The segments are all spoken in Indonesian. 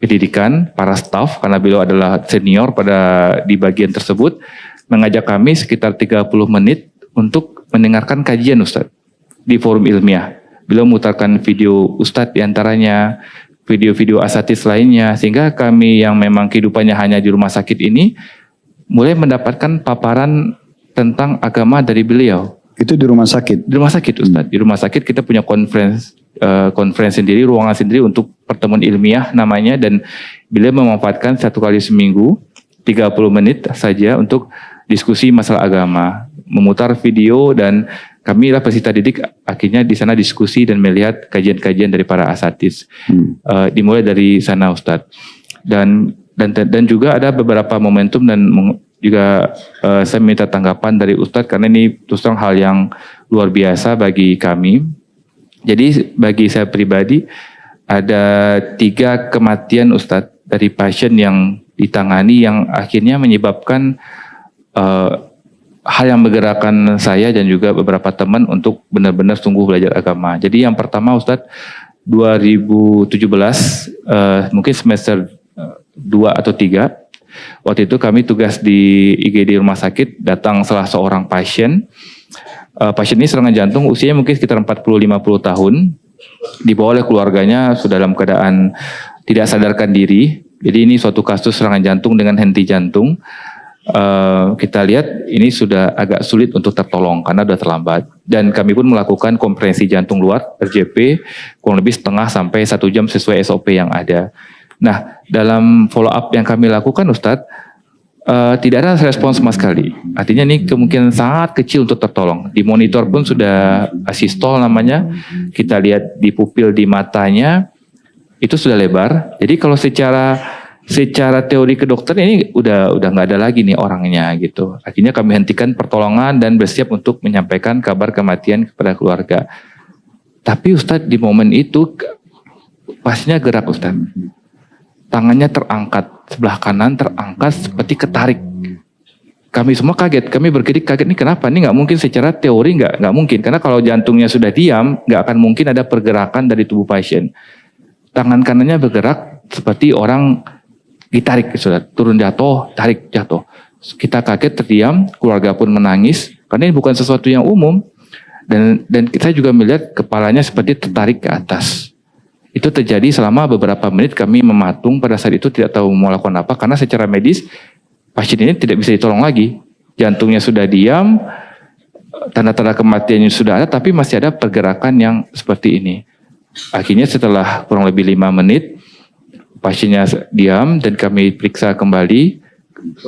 pendidikan, para staf, karena beliau adalah senior di bagian tersebut, mengajak kami sekitar 30 menit untuk mendengarkan kajian Ustadz di forum ilmiah. Beliau memutarkan video Ustadz diantaranya, video-video asatidz lainnya, sehingga kami yang memang kehidupannya hanya di rumah sakit ini, mulai mendapatkan paparan tentang agama dari beliau. Itu di rumah sakit? Di rumah sakit Ustadz. Di rumah sakit kita punya conference sendiri, ruangan sendiri untuk pertemuan ilmiah namanya, dan beliau memanfaatkan 1 kali seminggu 30 menit saja untuk diskusi masalah agama, memutar video, dan kami lah peserta didik akhirnya di sana diskusi dan melihat kajian-kajian dari para asatidz. Dimulai dari sana Ustadz. Dan juga ada beberapa momentum dan juga saya minta tanggapan dari Ustadz karena ini terus terang hal yang luar biasa bagi kami. Jadi bagi saya pribadi ada 3 kematian Ustadz dari pasien yang ditangani yang akhirnya menyebabkan hal yang menggerakkan saya dan juga beberapa teman untuk benar-benar sungguh belajar agama. Jadi yang pertama Ustadz 2017 mungkin semester 2 atau 3, waktu itu kami tugas di IGD rumah sakit, datang salah seorang pasien. Pasien ini serangan jantung, usianya mungkin sekitar 40-50 tahun, dibawa oleh keluarganya sudah dalam keadaan tidak sadarkan diri. Jadi ini suatu kasus serangan jantung dengan henti jantung. Kita lihat ini sudah agak sulit untuk tertolong karena sudah terlambat, dan kami pun melakukan kompresi jantung luar RJP kurang lebih setengah sampai 1 jam sesuai SOP yang ada. Nah, dalam follow up yang kami lakukan Ustadz, tidak ada respons sama sekali. Artinya ini kemungkinan sangat kecil untuk tertolong. Di monitor pun sudah asistol namanya, kita lihat di pupil di matanya itu sudah lebar. Jadi kalau secara teori kedokteran ini udah nggak ada lagi nih orangnya gitu. Akhirnya kami hentikan pertolongan dan bersiap untuk menyampaikan kabar kematian kepada keluarga. Tapi Ustadz di momen itu pasiennya gerak Ustadz. Tangannya terangkat, sebelah kanan terangkat seperti ketarik. Kami semua kaget, kami berkedip kaget, ini kenapa? Ini nggak mungkin secara teori nggak mungkin. Karena kalau jantungnya sudah diam, nggak akan mungkin ada pergerakan dari tubuh pasien. Tangan kanannya bergerak seperti orang ditarik, sudah turun jatuh, tarik jatuh. Kita kaget, terdiam, keluarga pun menangis karena ini bukan sesuatu yang umum, dan kita juga melihat kepalanya seperti tertarik ke atas. Itu terjadi selama beberapa menit, kami mematung pada saat itu tidak tahu mau lakukan apa karena secara medis pasien ini tidak bisa ditolong lagi. Jantungnya sudah diam, tanda-tanda kematiannya sudah ada, tapi masih ada pergerakan yang seperti ini. Akhirnya setelah kurang lebih 5 menit pasiennya diam dan kami periksa kembali,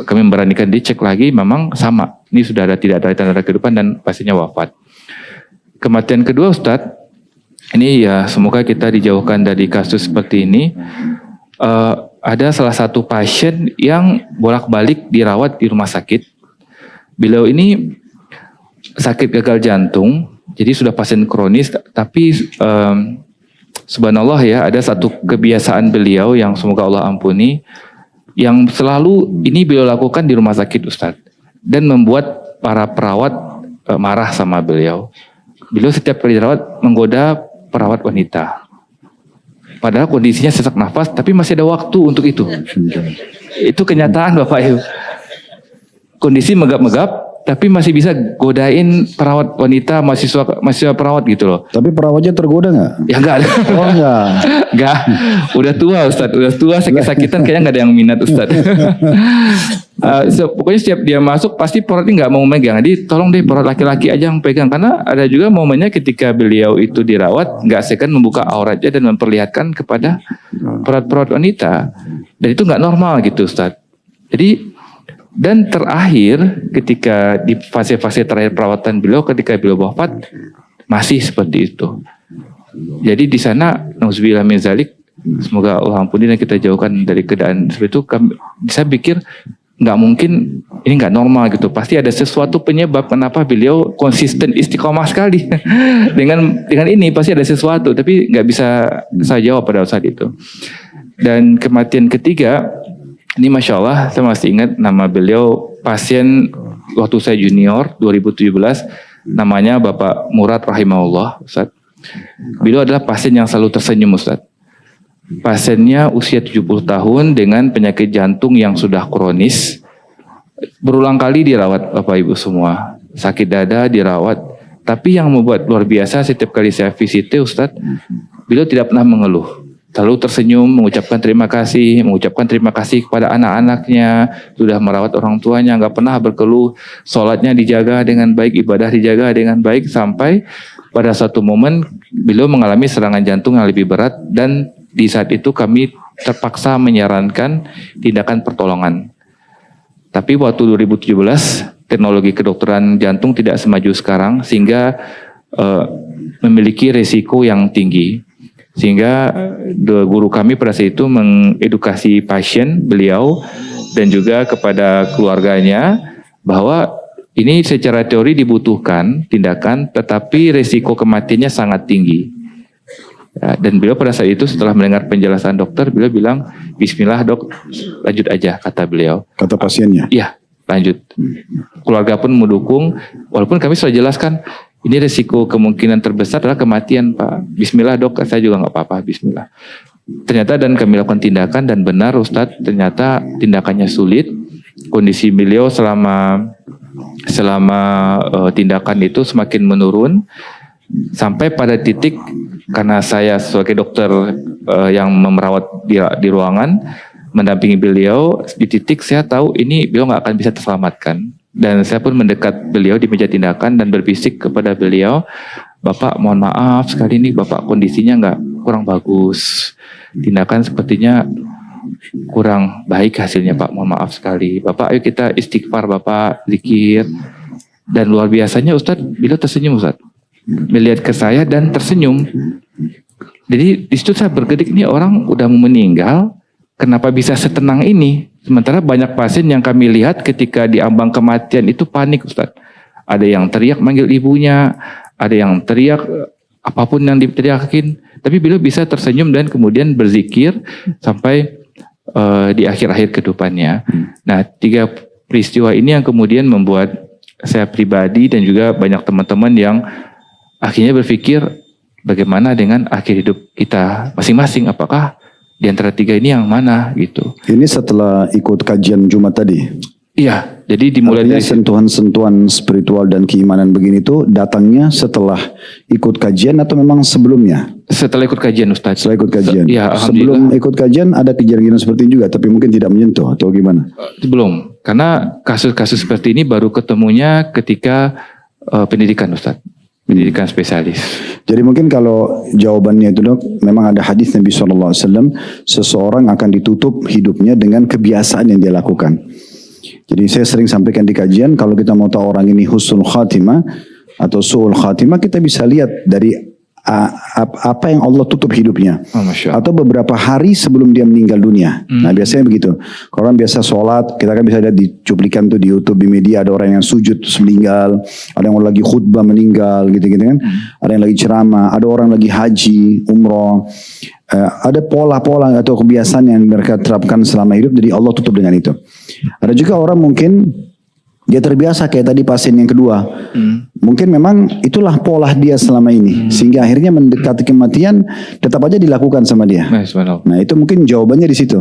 kami memberanikan dicek lagi, memang sama. Ini sudah tidak ada tanda-tanda kehidupan dan pasiennya wafat. Kematian kedua Ustadz, ini ya semoga kita dijauhkan dari kasus seperti ini. Ada salah satu pasien yang bolak-balik dirawat di rumah sakit. Beliau ini sakit gagal jantung, jadi sudah pasien kronis, tapi subhanallah ya, ada satu kebiasaan beliau yang semoga Allah ampuni, yang selalu ini beliau lakukan di rumah sakit Ustadz, dan membuat para perawat marah sama beliau. Beliau setiap kali dirawat menggoda perawat wanita. Padahal kondisinya sesak nafas, tapi masih ada waktu untuk itu. Itu kenyataan Bapak Ibu. Kondisi megap-megap, tapi masih bisa godain perawat wanita, mahasiswa perawat gitu loh. Tapi perawatnya tergoda nggak? Ya enggak ada. Oh enggak. Enggak. Udah tua Ustadz, udah tua, sakit-sakitan kayaknya nggak ada yang minat Ustadz. Pokoknya setiap dia masuk pasti perawatnya nggak mau megang. Jadi tolong deh perawat laki-laki aja yang pegang. Karena ada juga momennya ketika beliau itu dirawat, nggak segan membuka auratnya dan memperlihatkan kepada perawat-perawat wanita. Dan itu nggak normal gitu Ustadz. Jadi dan terakhir ketika di fase-fase terakhir perawatan beliau, ketika beliau wafat masih seperti itu. Jadi di sana nauzubillah min zalik, semoga Allah ampuni dan kita jauhkan dari keadaan seperti itu. Saya pikir nggak mungkin, ini nggak normal gitu. Pasti ada sesuatu penyebab kenapa beliau konsisten istiqomah sekali dengan ini, pasti ada sesuatu. Tapi nggak bisa saya jawab pada saat itu. Dan kematian ketiga, ini Masya Allah, saya masih ingat nama beliau, pasien waktu saya junior 2017, namanya Bapak Murad rahimahullah Ustaz. Beliau adalah pasien yang selalu tersenyum Ustaz. pasiennya usia 70 tahun dengan penyakit jantung yang sudah kronis. Berulang kali dirawat Bapak Ibu semua. Sakit dada dirawat. Tapi yang membuat luar biasa setiap kali saya visit Ustadz, beliau tidak pernah mengeluh. Selalu tersenyum, mengucapkan terima kasih kepada anak-anaknya, sudah merawat orang tuanya, nggak pernah berkeluh. Sholatnya dijaga dengan baik, ibadah dijaga dengan baik, sampai pada satu momen beliau mengalami serangan jantung yang lebih berat, dan di saat itu kami terpaksa menyarankan tindakan pertolongan. Tapi waktu 2017 teknologi kedokteran jantung tidak semaju sekarang, sehingga memiliki resiko yang tinggi. Sehingga guru kami pada saat itu mengedukasi pasien beliau dan juga kepada keluarganya bahwa ini secara teori dibutuhkan tindakan, tetapi resiko kematiannya sangat tinggi. Ya, dan beliau pada saat itu setelah mendengar penjelasan dokter, beliau bilang, "Bismillah dok, lanjut aja," kata beliau. Kata pasiennya? Iya, lanjut. Keluarga pun mendukung, walaupun kami sudah jelaskan, ini resiko kemungkinan terbesar adalah kematian Pak. Bismillah dok, saya juga nggak apa-apa, bismillah. Ternyata dan kami lakukan tindakan, dan benar Ustadz, ternyata tindakannya sulit. Kondisi beliau selama tindakan itu semakin menurun, sampai pada titik, karena saya sebagai dokter yang merawat di ruangan, mendampingi beliau, di titik saya tahu ini beliau nggak akan bisa terselamatkan. Dan saya pun mendekat beliau di meja tindakan dan berbisik kepada beliau, "Bapak mohon maaf sekali ini Bapak kondisinya kurang bagus. Tindakan sepertinya kurang baik hasilnya Pak, mohon maaf sekali. Bapak ayo kita istighfar Bapak, zikir." Dan luar biasanya Ustadz, beliau tersenyum Ustadz. Melihat ke saya dan tersenyum. Jadi di situ saya bergedik, nih orang udah mau meninggal, kenapa bisa setenang ini? Sementara banyak pasien yang kami lihat ketika di ambang kematian itu panik Ustadz. Ada yang teriak manggil ibunya, ada yang teriak apapun yang diteriakin. Tapi beliau bisa tersenyum dan kemudian berzikir sampai di akhir-akhir kehidupannya. Nah, 3 peristiwa ini yang kemudian membuat saya pribadi dan juga banyak teman-teman yang akhirnya berpikir bagaimana dengan akhir hidup kita masing-masing, apakah di antara 3 ini yang mana gitu. Ini setelah ikut kajian Jumat tadi? Iya, jadi dimulai artinya dari sentuhan-sentuhan spiritual dan keimanan begini tuh datangnya setelah ikut kajian atau memang sebelumnya? Setelah ikut kajian Ustaz. Setelah ikut kajian? Iya, sebelum ikut kajian ada kejadian seperti ini juga, tapi mungkin tidak menyentuh atau gimana? Belum, karena kasus-kasus seperti ini baru ketemunya ketika pendidikan Ustaz. Pendidikan spesialis. Jadi mungkin kalau jawabannya itu dok, memang ada hadis Nabi SAW, seseorang akan ditutup hidupnya dengan kebiasaan yang dia lakukan. Jadi saya sering sampaikan di kajian, kalau kita mau tahu orang ini husnul khatimah atau su'ul khatimah, kita bisa lihat dari apa yang Allah tutup hidupnya. Atau beberapa hari sebelum dia meninggal dunia. Nah biasanya begitu. Kalau orang biasa sholat, kita kan bisa lihat di cuplikan tuh di YouTube, di media, ada orang yang sujud terus meninggal, ada yang lagi khutbah meninggal gitu-gitu kan. Ada yang lagi ceramah, ada orang lagi haji, umroh. Ada pola-pola atau kebiasaan yang mereka terapkan selama hidup, jadi Allah tutup dengan itu. Ada juga orang mungkin dia terbiasa kayak tadi pasien yang kedua. Mungkin memang itulah pola dia selama ini. Sehingga akhirnya mendekati kematian tetap aja dilakukan sama dia. Nah itu mungkin jawabannya di situ.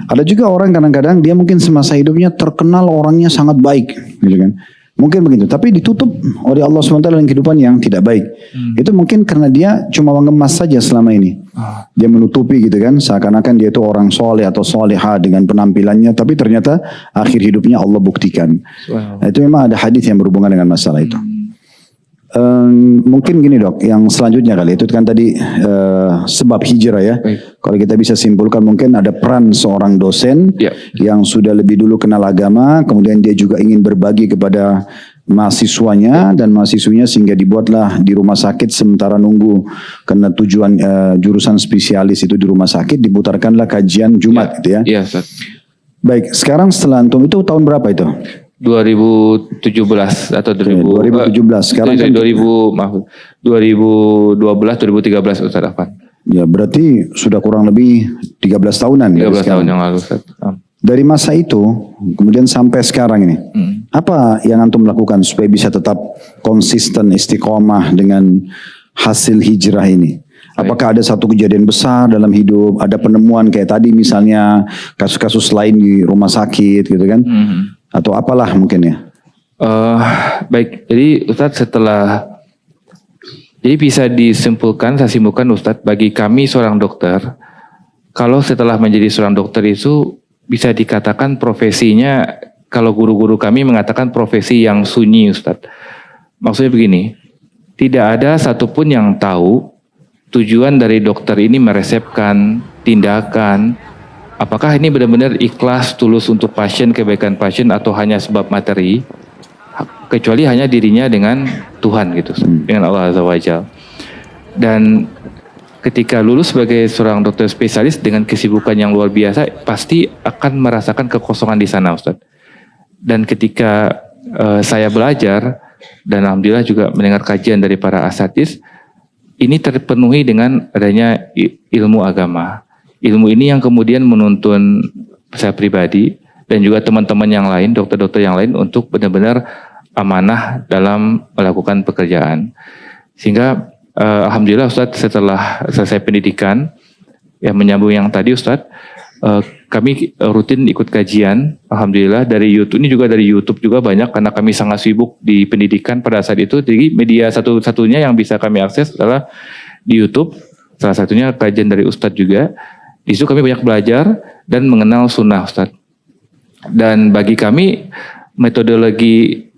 Ada juga orang kadang-kadang dia mungkin semasa hidupnya terkenal orangnya sangat baik. Gitu kan. Mungkin begitu. Tapi ditutup oleh Allah SWT dengan kehidupan yang tidak baik. Itu mungkin karena dia cuma mengemas saja selama ini. Dia menutupi gitu kan. Seakan-akan dia itu orang soleh atau soleha dengan penampilannya. Tapi ternyata akhir hidupnya Allah buktikan. Nah, itu memang ada hadis yang berhubungan dengan masalah itu. Mungkin gini dok, yang selanjutnya kali itu kan tadi sebab hijrah ya. Kalau kita bisa simpulkan mungkin ada peran seorang dosen yang sudah lebih dulu kenal agama, kemudian dia juga ingin berbagi kepada mahasiswanya dan mahasiswinya, sehingga dibuatlah di rumah sakit sementara nunggu karena tujuan jurusan spesialis itu di rumah sakit, diputarkanlah kajian Jumat gitu ya. Iya, baik, sekarang setelah antum itu tahun berapa itu? 2017 atau 2017 sekarang kan 2012 2013 Ustaz Afan. Ya berarti sudah kurang lebih 13 tahunan 13 tahun yang lalu Ustaz. Dari masa itu kemudian sampai sekarang ini apa yang antum lakukan supaya bisa tetap konsisten istiqomah dengan hasil hijrah ini? Apakah ada satu kejadian besar dalam hidup, ada penemuan kayak tadi misalnya kasus-kasus lain di rumah sakit gitu kan? Atau apalah mungkin ya? Baik, jadi Ustadz jadi bisa saya simpulkan Ustadz, bagi kami seorang dokter, kalau setelah menjadi seorang dokter itu bisa dikatakan profesinya, kalau guru-guru kami mengatakan profesi yang sunyi Ustadz. Maksudnya begini, tidak ada satupun yang tahu tujuan dari dokter ini meresepkan tindakan, apakah ini benar-benar ikhlas, tulus untuk pasien, kebaikan pasien, atau hanya sebab materi, kecuali hanya dirinya dengan Tuhan gitu, dengan Allah Azza wa Jalla. Dan ketika lulus sebagai seorang dokter spesialis dengan kesibukan yang luar biasa, pasti akan merasakan kekosongan di sana Ustadz. Dan ketika saya belajar, dan alhamdulillah juga mendengar kajian dari para asatidz, ini terpenuhi dengan adanya ilmu agama. Ilmu ini yang kemudian menuntun saya pribadi dan juga teman-teman yang lain, dokter-dokter yang lain, untuk benar-benar amanah dalam melakukan pekerjaan. Sehingga alhamdulillah Ustadz, setelah selesai pendidikan, yang menyambung yang tadi Ustadz, kami rutin ikut kajian, alhamdulillah dari YouTube. Ini juga dari YouTube juga banyak, karena kami sangat sibuk di pendidikan pada saat itu. Jadi media satu-satunya yang bisa kami akses adalah di YouTube. Salah satunya kajian dari Ustadz juga. Di situ kami banyak belajar dan mengenal sunnah Ustadz. Dan bagi kami metodologi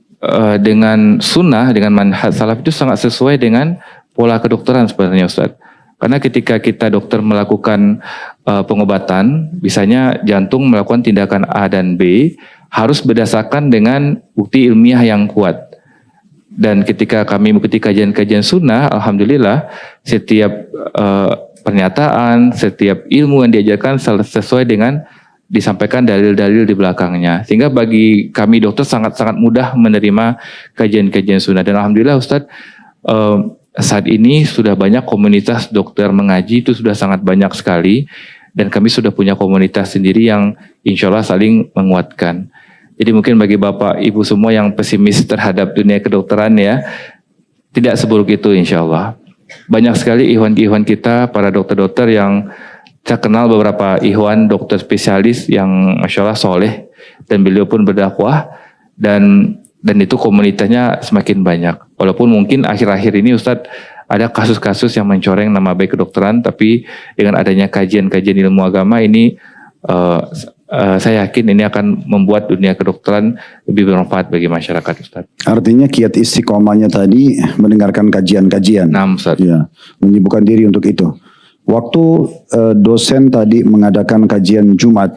dengan sunnah, dengan manhaj salaf itu sangat sesuai dengan pola kedokteran sebenarnya Ustadz. Karena ketika kita dokter melakukan pengobatan, misalnya jantung melakukan tindakan A dan B, harus berdasarkan dengan bukti ilmiah yang kuat. Dan ketika kami mengikuti kajian-kajian sunnah, alhamdulillah setiap pernyataan, setiap ilmu yang diajarkan sesuai dengan disampaikan dalil-dalil di belakangnya. Sehingga bagi kami dokter sangat-sangat mudah menerima kajian-kajian sunnah. Dan alhamdulillah Ustadz, saat ini sudah banyak komunitas dokter mengaji, itu sudah sangat banyak sekali, dan kami sudah punya komunitas sendiri yang insya Allah saling menguatkan. Jadi mungkin bagi Bapak Ibu semua yang pesimis terhadap dunia kedokteran ya, tidak seburuk itu insya Allah. Banyak sekali ikhwan-ikhwan kita, para dokter-dokter yang saya kenal, beberapa ikhwan dokter spesialis yang masya Allah soleh, dan beliau pun berdakwah, dan itu komunitasnya semakin banyak. Walaupun mungkin akhir-akhir ini Ustadz ada kasus-kasus yang mencoreng nama baik kedokteran, tapi dengan adanya kajian-kajian ilmu agama ini, saya yakin ini akan membuat dunia kedokteran lebih bermanfaat bagi masyarakat Ustadz. Artinya kiat istiqomahnya tadi mendengarkan kajian-kajian. Nah Ustadz. Ya, menyibukkan diri untuk itu. Waktu dosen tadi mengadakan kajian Jumat,